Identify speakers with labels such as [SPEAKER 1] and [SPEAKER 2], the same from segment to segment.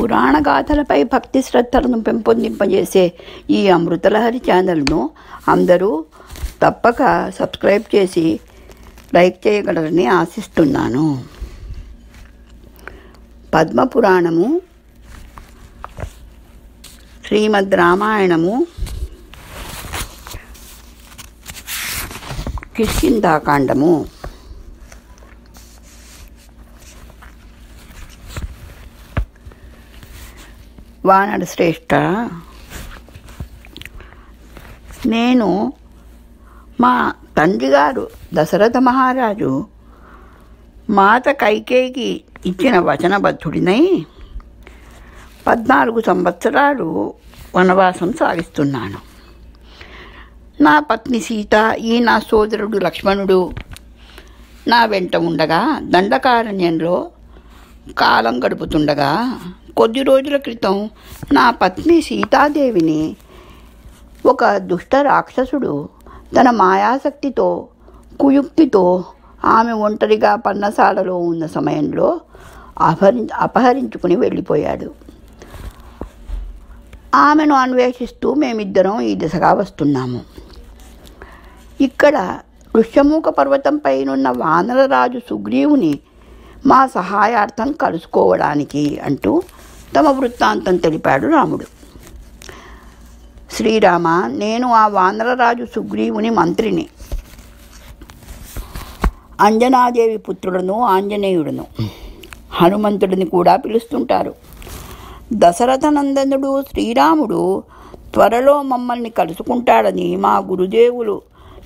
[SPEAKER 1] పురాణ గాథలపై భక్తి శ్రద్ధలను పెంపొందింపజేసే ఈ అమృతలహరి ఛానల్ను అందరూ తప్పక సబ్స్క్రైబ్ చేసి లైక్ చేయగలరని ఆశిస్తున్నాను. పద్మపురాణము, శ్రీమద్ రామాయణము, కిష్కింధాకాండము. వానర శ్రేష్ఠ, నేను మా తండ్రి గారు దశరథ మహారాజు మాత కైకేయికి ఇచ్చిన వచనబద్ధుడినై 14 సంవత్సరాలు వనవాసం సాగిస్తున్నాను. నా పత్ని సీత, ఈ నా సోదరుడు లక్ష్మణుడు నా వెంట ఉండగా దండకారణ్యంలో కాలం గడుపుతుండగా కొద్ది రోజుల క్రితం నా పత్ని సీతాదేవిని ఒక దుష్ట రాక్షసుడు తన మాయాశక్తితో, కుయుక్తితో ఆమె ఒంటరిగా పన్నసాలలో ఉన్న సమయంలో అపహరించుకుని వెళ్ళిపోయాడు. ఆమెను అన్వేషిస్తూ మేమిద్దరం ఈ దిశగా వస్తున్నాము. ఇక్కడ ఋష్యమూక పర్వతంపైనున్న వానరరాజు సుగ్రీవుని మా సహాయార్థం కలుసుకోవడానికి అంటూ తమ వృత్తాంతం తెలిపాడు రాముడు. శ్రీరామ, నేను ఆ వానరరాజు సుగ్రీవుని మంత్రిని, అంజనాదేవి పుత్రులను, ఆంజనేయుడును, హనుమంతుడిని కూడా పిలుస్తుంటారు. దశరథనందనుడు శ్రీరాముడు త్వరలో మమ్మల్ని కలుసుకుంటాడని మా గురుదేవులు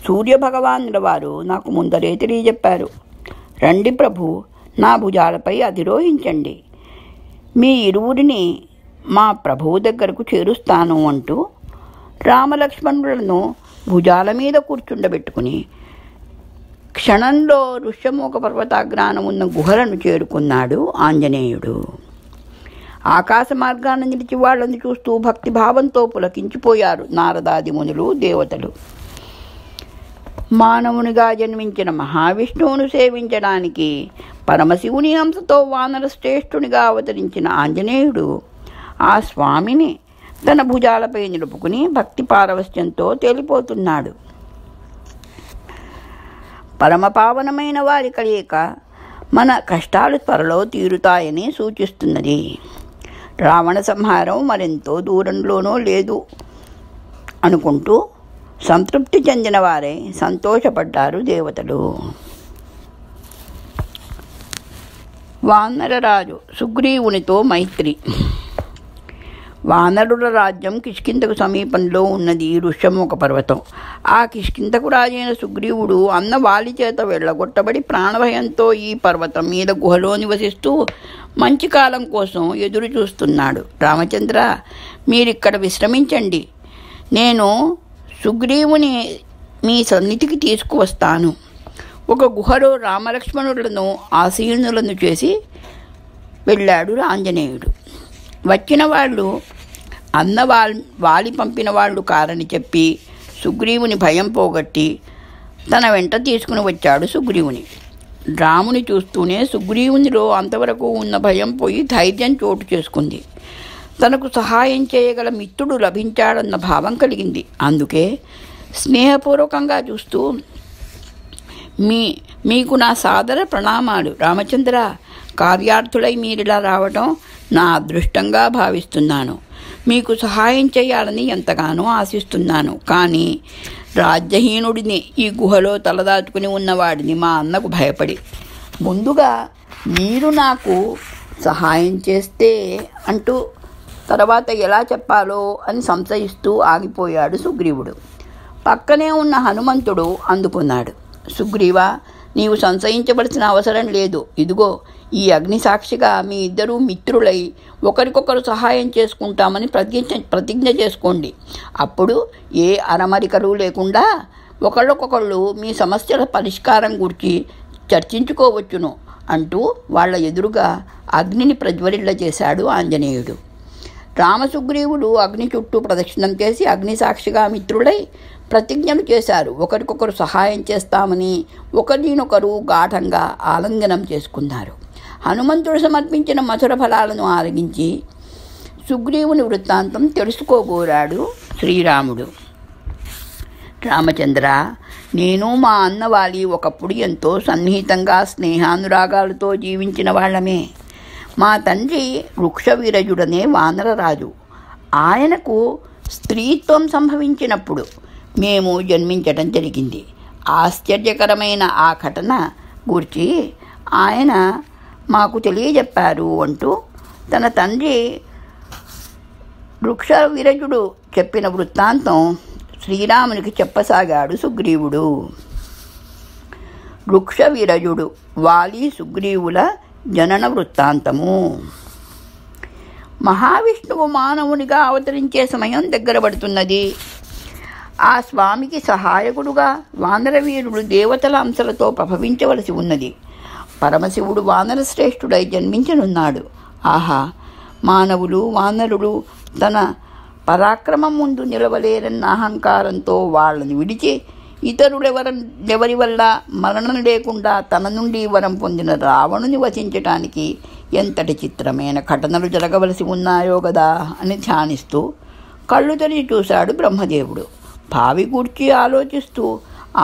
[SPEAKER 1] సూర్యభగవానుల వారు నాకు ముందరే తెలియజెప్పారు. రండి ప్రభు, నా భుజాలపై అధిరోహించండి, మీ ఇరువురిని మా ప్రభువు దగ్గరకు చేరుస్తాను అంటూ రామలక్ష్మణులను భుజాల మీద కూర్చుండబెట్టుకుని క్షణంలో ఋష్యమూక పర్వతాగ్రానం ఉన్న గుహలను చేరుకున్నాడు ఆంజనేయుడు. ఆకాశ మార్గాన నిలిచి వాళ్ళని చూస్తూ భక్తిభావంతో పులకించిపోయారు నారదాది మునులు, దేవతలు. మానవునిగా జన్మించిన మహావిష్ణువును సేవించడానికి పరమశివుని అంశతో వానర శ్రేష్ఠునిగా అవతరించిన ఆంజనేయుడు ఆ స్వామిని తన భుజాలపై నిలుపుకుని భక్తి పారవస్యంతో తేలిపోతున్నాడు. పరమపావనమైన వారి కలయిక మన కష్టాలు త్వరలో తీరుతాయని సూచిస్తున్నది. రావణ సంహారం మరెంతో దూరంలోనూ లేదు అనుకుంటూ సంతృప్తి చెందిన వారే సంతోషపడ్డారు దేవతలు. వానరరాజు సుగ్రీవునితో మైత్రి. వానరుల రాజ్యం కిష్కింధకు సమీపంలో ఉన్నది ఋష్యమూక పర్వతం. ఆ కిష్కింధకు రాజైన సుగ్రీవుడు అన్న వాలి చేత వెళ్ళగొట్టబడి ప్రాణభయంతో ఈ పర్వతం మీద గుహలో నివసిస్తూ మంచి కాలం కోసం ఎదురు చూస్తున్నాడు. రామచంద్ర, మీరిక్కడ విశ్రమించండి, నేను సుగ్రీవుని మీ సన్నిధికి తీసుకువస్తాను. ఒక గుహలో రామలక్ష్మణులను ఆసీనులను చేసి వెళ్ళాడు ఆంజనేయుడు. వచ్చిన వాళ్ళు వాలి పంపిన వాళ్ళు కారని చెప్పి సుగ్రీవుని భయం పోగొట్టి తన వెంట తీసుకుని వచ్చాడు సుగ్రీవుని. రాముని చూస్తూనే సుగ్రీవునిలో అంతవరకు ఉన్న భయం పోయి ధైర్యం చోటు చేసుకుంది. తనకు సహాయం చేయగల మిత్రుడు లభించాడన్న భావం కలిగింది. అందుకే స్నేహపూర్వకంగా చూస్తూ, మీకు నా సాదర ప్రణామాలు రామచంద్ర. కార్యార్థులై మీరిలా రావటం నా అదృష్టంగా భావిస్తున్నాను. మీకు సహాయం చేయాలని ఎంతగానో ఆశిస్తున్నాను. కానీ రాజ్యహీనుడిని, ఈ గుహలో తలదాచుకుని ఉన్నవాడిని, మా అన్నకు భయపడి ముందుగా మీరు నాకు సహాయం చేస్తే అంటూ తర్వాత ఎలా చెప్పాలో అని సంశయిస్తూ ఆగిపోయాడు సుగ్రీవుడు. పక్కనే ఉన్న హనుమంతుడు అందుకున్నాడు. సుగ్రీవా, నీవు సంశయించవలసిన అవసరం లేదు. ఇదిగో ఈ అగ్ని సాక్షిగా మీ ఇద్దరూ మిత్రులై ఒకరికొకరు సహాయం చేసుకుంటామని ప్రతిజ్ఞ చేసుకోండి. అప్పుడు ఏ అరమరికలు లేకుండా ఒకళ్ళకొకళ్ళు మీ సమస్యల పరిష్కారం గురించి చర్చించుకోవచ్చును అంటూ వాళ్ళ ఎదురుగా అగ్నిని ప్రజ్వరిల్లజేశాడు ఆంజనేయుడు. రామసుగ్రీవులు అగ్ని చుట్టూ ప్రదక్షిణం చేసి అగ్ని సాక్షిగా మిత్రులై ప్రతిజ్ఞలు చేశారు. ఒకరికొకరు సహాయం చేస్తామని ఒకరినొకరు గాఢంగా ఆలింగనం చేసుకున్నారు. హనుమంతుడు సమర్పించిన మధుర ఫలాలను ఆరగించి సుగ్రీవుని వృత్తాంతం తెలుసుకోగోరాడు శ్రీరాముడు. రామచంద్ర, నేను మా అన్నవాలి ఒకప్పుడు ఎంతో సన్నిహితంగా స్నేహానురాగాలతో జీవించిన వాళ్ళమే. మా తండ్రి వృక్షవీరజుడనే వానరరాజు. ఆయనకు స్త్రీత్వం సంభవించినప్పుడు మేము జన్మించటం జరిగింది. ఆశ్చర్యకరమైన ఆ ఘటన గురించి ఆయన మాకు తెలియజెప్పారు అంటూ తన తండ్రి వృక్షవీరజుడు చెప్పిన వృత్తాంతం శ్రీరామునికి చెప్పసాగాడు సుగ్రీవుడు. వృక్షవీరజుడు వాలి సుగ్రీవుల జనన వృత్తాంతము. మహావిష్ణువు మానవునిగా అవతరించే సమయం దగ్గర పడుతున్నది. ఆ స్వామికి సహాయకుడుగా వానరవీరుడు దేవతల అంశలతో ప్రభవించవలసి ఉన్నది. పరమశివుడు వానర శ్రేష్ఠుడై జన్మించనున్నాడు. ఆహా, మానవులు వానరులు తన పరాక్రమం ముందు నిలవలేరన్న అహంకారంతో వాళ్ళని విడిచి ఇతరులెవరి వల్ల మరణం లేకుండా తన నుండి వరం పొందిన రావణుని వసించటానికి ఎంతటి చిత్రమైన ఘటనలు జరగవలసి ఉన్నాయో గదా అని ధ్యానిస్తూ కళ్ళు తెరిచి చూశాడు బ్రహ్మదేవుడు. భావి గూర్చి ఆలోచిస్తూ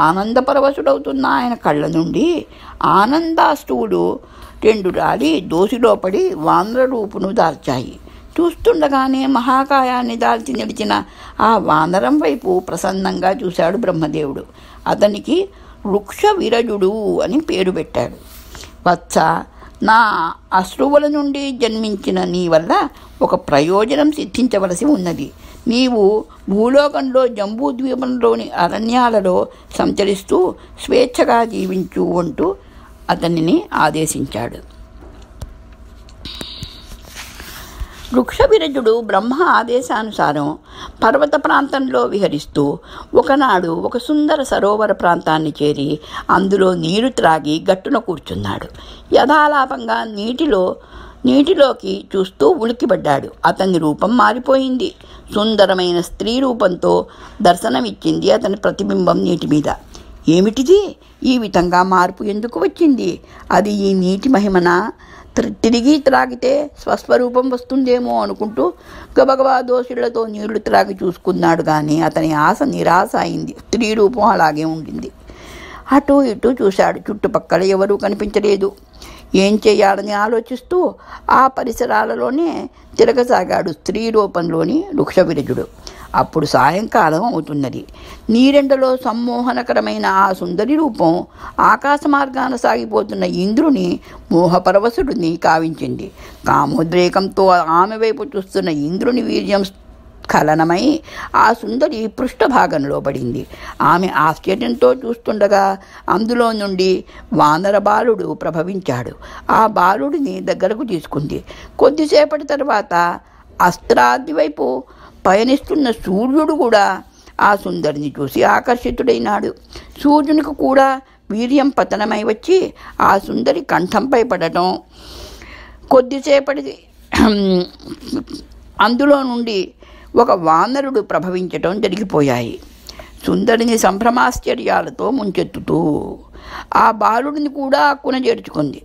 [SPEAKER 1] ఆనందపరవశుడవుతున్న ఆయన కళ్ళ నుండి ఆనందాస్తువులు 2 రాలి దోసిలో పడి వానర రూపును దాల్చాయి. చూస్తుండగానే మహాకాయాన్ని దాల్చి నిలిచిన ఆ వానరం వైపు ప్రసన్నంగా చూశాడు బ్రహ్మదేవుడు. అతనికి వృక్షవీరజుడు అని పేరు పెట్టాడు. వత్స, నా అశ్రువుల నుండి జన్మించిన నీ వల్ల ఒక ప్రయోజనం సిద్ధించవలసి ఉన్నది. నీవు భూలోకంలో జంబూద్వీపంలోని అరణ్యాలలో సంచరిస్తూ స్వేచ్ఛగా జీవించు అంటూ అతనిని ఆదేశించాడు. వృక్షవిరజుడు బ్రహ్మ ఆదేశానుసారం పర్వత ప్రాంతంలో విహరిస్తూ ఒకనాడు ఒక సుందర సరోవర ప్రాంతాన్ని చేరి అందులో నీరు త్రాగి గట్టున కూర్చున్నాడు. యథాలాపంగా నీటిలోకి చూస్తూ ఉలిక్కిపడ్డాడు. అతని రూపం మారిపోయింది. సుందరమైన స్త్రీ రూపంతో దర్శనమిచ్చింది అతని ప్రతిబింబం నీటి మీద. ఏమిటిది? ఈ విధంగా మార్పు ఎందుకు వచ్చింది? అది ఈ నీటి మహిమనా? తిరిగి త్రాగితే స్వస్వరూపం వస్తుందేమో అనుకుంటూ గబగబా దోషులతో నీళ్లు త్రాగి చూసుకున్నాడు. కానీ అతని ఆశ నిరాశ అయింది. స్త్రీ రూపం అలాగే ఉండింది. అటు ఇటు చూశాడు. చుట్టుపక్కల ఎవరూ కనిపించలేదు. ఏం చేయాలని ఆలోచిస్తూ ఆ పరిసరాలలోనే తిరగసాగాడు స్త్రీ రూపంలోని వృక్షవిరజుడు. అప్పుడు సాయంకాలం అవుతున్నది. నీరెండలో సమ్మోహనకరమైన ఆ సుందరి రూపం ఆకాశ మార్గాన సాగిపోతున్న ఇంద్రుని మోహపరవశుడిని కావించింది. కామోద్రేకంతో ఆమె వైపు చూస్తున్న ఇంద్రుని వీర్యం స్ఖలనమై ఆ సుందరి పృష్ఠభాగంలో పడింది. ఆమె ఆశ్చర్యంతో చూస్తుండగా అందులో నుండి వానర బాలుడు ప్రభవించాడు. ఆ బాలుడిని దగ్గరకు తీసుకుంది. కొద్దిసేపటి తర్వాత అస్త్రాది వైపు పయనిస్తున్న సూర్యుడు కూడా ఆ సుందరిని చూసి ఆకర్షితుడైనాడు. సూర్యునికి కూడా వీర్యం పతనమై వచ్చి ఆ సుందరి కంఠంపై పడటం, కొద్దిసేపటి అందులో నుండి ఒక వానరుడు ప్రభవించటం జరిగిపోయాయి. సుందరిని సంభ్రమాశ్చర్యాలతో ముంచెత్తుతూ ఆ బాలుడిని కూడా అక్కున చేర్చుకుంది.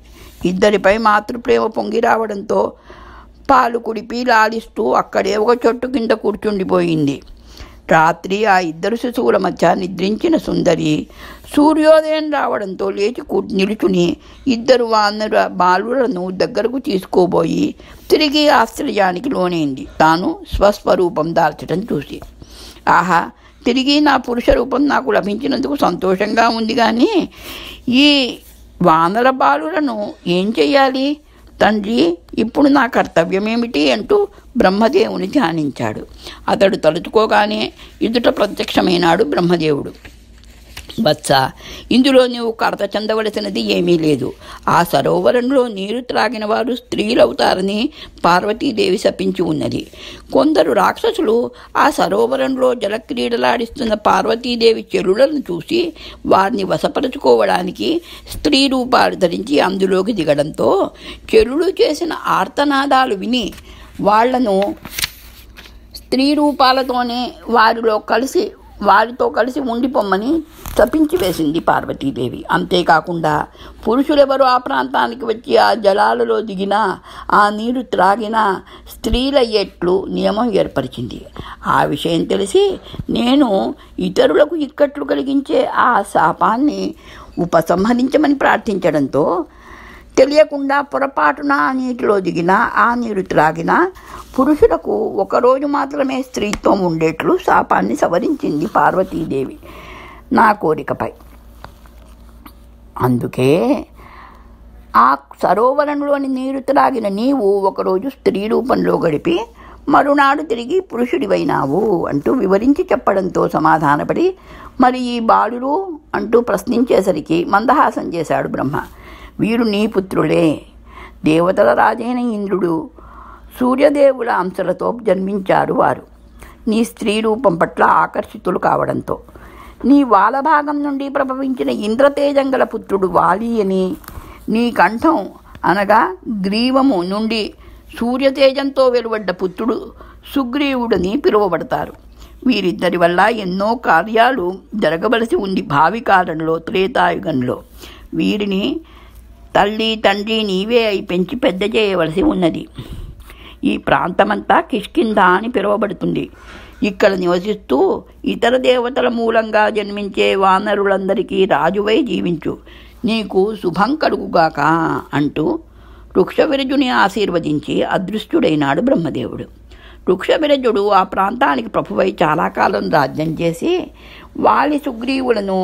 [SPEAKER 1] ఇద్దరిపై మాతృప్రేమ పొంగి రావడంతో పాలు కుడిపి లాలిస్తూ అక్కడే ఒక చెట్టు కింద కూర్చుండిపోయింది. రాత్రి ఆ ఇద్దరు శిశువుల మధ్య నిద్రించిన సుందరి సూర్యోదయం రావడంతో లేచి నిలుచుని ఇద్దరు వానర బాలులను దగ్గరకు తీసుకోబోయి తిరిగి ఆశ్చర్యానికి లోనైంది. తాను స్వస్వరూపం దాల్చడం చూసి, ఆహా, తిరిగి నా పురుష రూపం నాకు లభించినందుకు సంతోషంగా ఉంది. కానీ ఈ వానర బాలులను ఏం చెయ్యాలి? తండ్రి, ఇప్పుడు నా కర్తవ్యమేమిటి అంటూ బ్రహ్మదేవుని ధ్యానించాడు. అతడు తలుచుకోగానే ఎదుట ప్రత్యక్షమైనాడు బ్రహ్మదేవుడు. వత్స, ఇందులో నీవు కర్త చెందవలసినది ఏమీ లేదు. ఆ సరోవరంలో నీరు త్రాగిన వారు స్త్రీలవుతారని పార్వతీదేవి శపించి ఉన్నది. కొందరు రాక్షసులు ఆ సరోవరంలో జలక్రీడలాడిస్తున్న పార్వతీదేవి చెరులను చూసి వారిని వశపరుచుకోవడానికి స్త్రీ రూపాలు ధరించి అందులోకి దిగడంతో చెరులు చేసిన ఆర్తనాదాలు విని వాళ్లను స్త్రీ రూపాలతోనే వారిలో కలిసి వారితో కలిసి ఉండిపోమ్మని తప్పించి వేసింది పార్వతీదేవి. అంతేకాకుండా పురుషులెవరు ఆ ప్రాంతానికి వచ్చి ఆ జలాలలో దిగినా, ఆ నీరు త్రాగినా స్త్రీలయ్యేట్లు నియమం ఏర్పరిచింది. ఆ విషయం తెలిసి నేను ఇతరులకు ఇక్కట్లు కలిగించే ఆ శాపాన్ని ఉపసంహరించమని ప్రార్థించడంతో తెలియకుండా పొరపాటున నీటిలో దిగినా, ఆ నీరు త్రాగినా పురుషులకు ఒకరోజు మాత్రమే స్త్రీత్వం ఉండేట్లు శాపాన్ని సవరించింది పార్వతీదేవి నా కోరికపై. అందుకే ఆ సరోవరంలోని నీరు త్రాగిన నీవు ఒకరోజు స్త్రీ రూపంలో గడిపి మరునాడు తిరిగి పురుషుడివైనావు అంటూ వివరించి చెప్పడంతో సమాధానపడి, మరి ఈ బాలురు అంటూ ప్రశ్నించేసరికి మందహాసం చేశాడు బ్రహ్మ. వీరు నీ పుత్రులే. దేవతల రాజైన ఇంద్రుడు, సూర్యదేవుల అంశలతో జన్మించారు వారు. నీ స్త్రీ రూపం పట్ల ఆకర్షితులు కావడంతో నీ వాలభాగం నుండి ప్రభవించిన ఇంద్రతేజం గల పుత్రుడు వాలి అని, నీ కంఠం అనగా గ్రీవము నుండి సూర్యతేజంతో వెలువడ్డ పుత్రుడు సుగ్రీవుడని పిలువబడతారు. వీరిద్దరి వల్ల ఎన్నో కార్యాలు జరగవలసి ఉంది భావి కాలంలో, త్రేతాయుగంలో. వీరిని తల్లి తండ్రి నీవే అయి పెంచి పెద్ద చేయవలసి ఉన్నది. ఈ ప్రాంతమంతా కిష్కింధ అని పిలువబడుతుంది. ఇక్కడ నివసిస్తూ ఇతర దేవతల మూలంగా జన్మించే వానరులందరికీ రాజువై జీవించు, నీకు శుభం కలుగుగాక అంటూ వృక్షవిరజుని ఆశీర్వదించి అదృష్టుడైనాడు బ్రహ్మదేవుడు. వృక్షవిరజుడు ఆ ప్రాంతానికి ప్రభువై చాలా కాలం రాజ్యం చేసి వాలి సుగ్రీవులను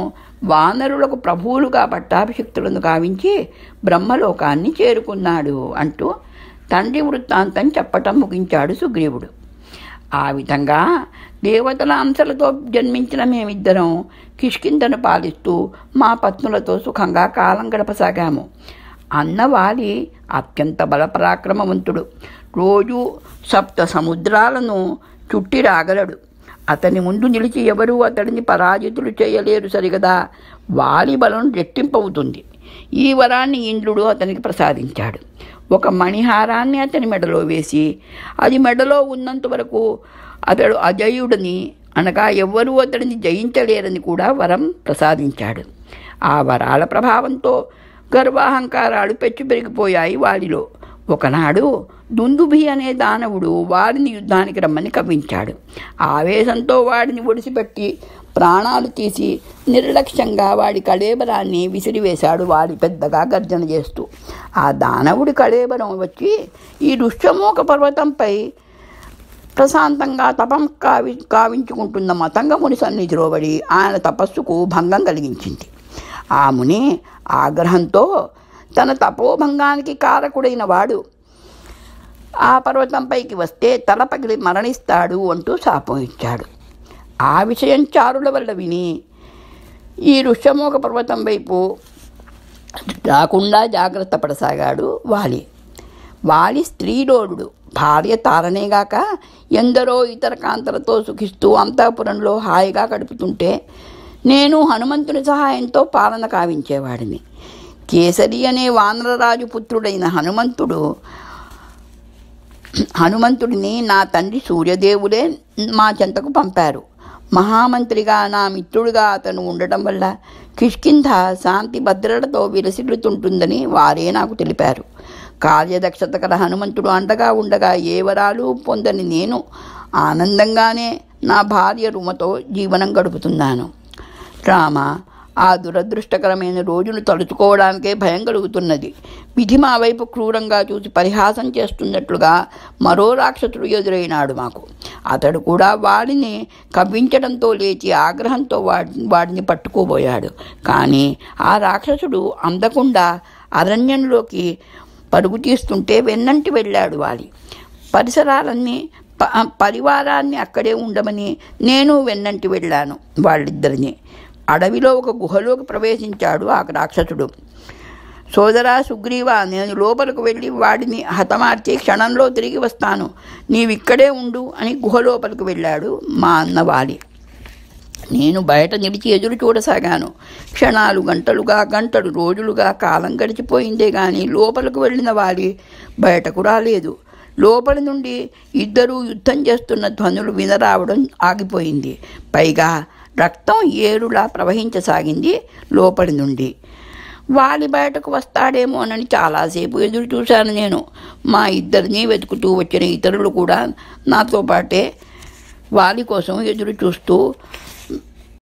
[SPEAKER 1] వానరులకు ప్రభువులుగా పట్టాభిషిక్తులను గావించి బ్రహ్మలోకాన్ని చేరుకున్నాడు అంటూ తండ్రి వృత్తాంతం చెప్పటం ముగించాడు సుగ్రీవుడు. ఆ విధంగా దేవతల అంశలతో జన్మించిన మేమిద్దరం కిష్కింధను పాలిస్తూ మా పత్నులతో సుఖంగా కాలం గడపసాగాము. అన్నవాలి అత్యంత బలపరాక్రమవంతుడు. రోజు 7 సముద్రాలను చుట్టి రాగలడు. అతని ముందు నిలిచి ఎవరూ అతడిని పరాజితులు చేయలేరు సరిగదా. వాలి బలం రెట్టింపవుతుంది. ఈ వరాన్ని ఇంద్రుడు అతనికి ప్రసాదించాడు. ఒక మణిహారాన్ని అతని మెడలో వేసి, అది మెడలో ఉన్నంత వరకు అతడు అజయుడని, అనగా ఎవ్వరూ అతడిని జయించలేరని కూడా వరం ప్రసాదించాడు. ఆ వరాల ప్రభావంతో గర్వాహంకారాలు పెచ్చు పెరిగిపోయాయి వారిలో. ఒకనాడు దుందుభి అనే దానవుడు వారిని యుద్ధానికి రమ్మని కవ్వించాడు. ఆవేశంతో వాడిని ఒడిసిపెట్టి ప్రాణాలు తీసి నిర్లక్ష్యంగా వాడి కళేబరాన్ని విసిరివేశాడు వాడి పెద్దగా గర్జన చేస్తూ. ఆ దానవుడి కళేబరం వచ్చి ఈ ఋష్యమూక పర్వతంపై ప్రశాంతంగా తపం కావించుకుంటున్న మతంగ ముని సన్నిధిలో పడి ఆయన తపస్సుకు భంగం కలిగించింది. ఆ ముని ఆగ్రహంతో తన తపోభంగానికి కారకుడైన వాడు ఆ పర్వతంపైకి వస్తే తల పగిలి మరణిస్తాడు అంటూ శాపం ఇచ్చాడు. ఆ విషయం చారుల వల్ల విని ఈ ఋష్యమూక పర్వతం వైపు రాకుండా జాగ్రత్త పడసాగాడు వాలి. వాలి స్త్రీలోలుడు. భార్య తారనేగాక ఎందరో ఇతర కాంతలతో సుఖిస్తూ అంతఃపురంలో హాయిగా గడుపుతుంటే నేను హనుమంతుని సహాయంతో పాలన కావించేవాడిని. కేసరి అనే వానరరాజు పుత్రుడైన హనుమంతుడిని నా తండ్రి సూర్యదేవులే మా చెంతకు పంపారు. మహామంత్రిగా నా మిత్రుడిగా అతను ఉండటం వల్ల కిష్కింధ శాంతి భద్రతతో విలసిల్లుతుంటుందని వారే నాకు తెలిపారు. కార్యదక్షత గల హనుమంతుడు అండగా ఉండగా ఏ వరాలు పొందని నేను ఆనందంగానే నా భార్య రుమతో జీవనం గడుపుతున్నాను. రామ, ఆ దురదృష్టకరమైన రోజును తలుచుకోవడానికే భయం కలుగుతున్నది. విధి మా వైపు క్రూరంగా చూసి పరిహాసం చేస్తున్నట్లుగా మరో రాక్షసుడు ఎదురైనాడు మాకు. అతడు కూడా వాడిని కవ్వించడంతో లేచి ఆగ్రహంతో వాడిని పట్టుకోబోయాడు. కానీ ఆ రాక్షసుడు అందకుండా అరణ్యంలోకి పరుగు తీస్తుంటే వెన్నంటి వెళ్ళాడు వాలి. పరివారాన్ని అక్కడే ఉండమని నేను వెన్నంటి వెళ్ళాను వాళ్ళిద్దరిని. అడవిలో ఒక గుహలోకి ప్రవేశించాడు ఆ రాక్షసుడు. సోదరా సుగ్రీవా, నేను లోపలికి వెళ్ళి వాడిని హతమార్చి క్షణంలో తిరిగి వస్తాను, నీవిక్కడే ఉండు అని గుహలోపలికి వెళ్ళాడు మా అన్న వాలి. నేను బయట నిలిచి ఎదురు చూడసాగాను. క్షణాలు గంటలు రోజులుగా కాలం గడిచిపోయిందే కానీ లోపలికి వెళ్ళిన వాలి బయటకు రాలేదు. లోపలి నుండి ఇద్దరూ యుద్ధం చేస్తున్న ధ్వనులు వినరావడం ఆగిపోయింది. పైగా రక్తం ఏరులా ప్రవహించసాగింది లోపలి నుండి. వాలి బయటకు వస్తాడేమోనని చాలాసేపు ఎదురు చూశాను నేను. మా ఇద్దరిని వెతుకుతూ వచ్చిన ఇతరులు కూడా నాతో పాటే వాలి కోసం ఎదురు చూస్తూ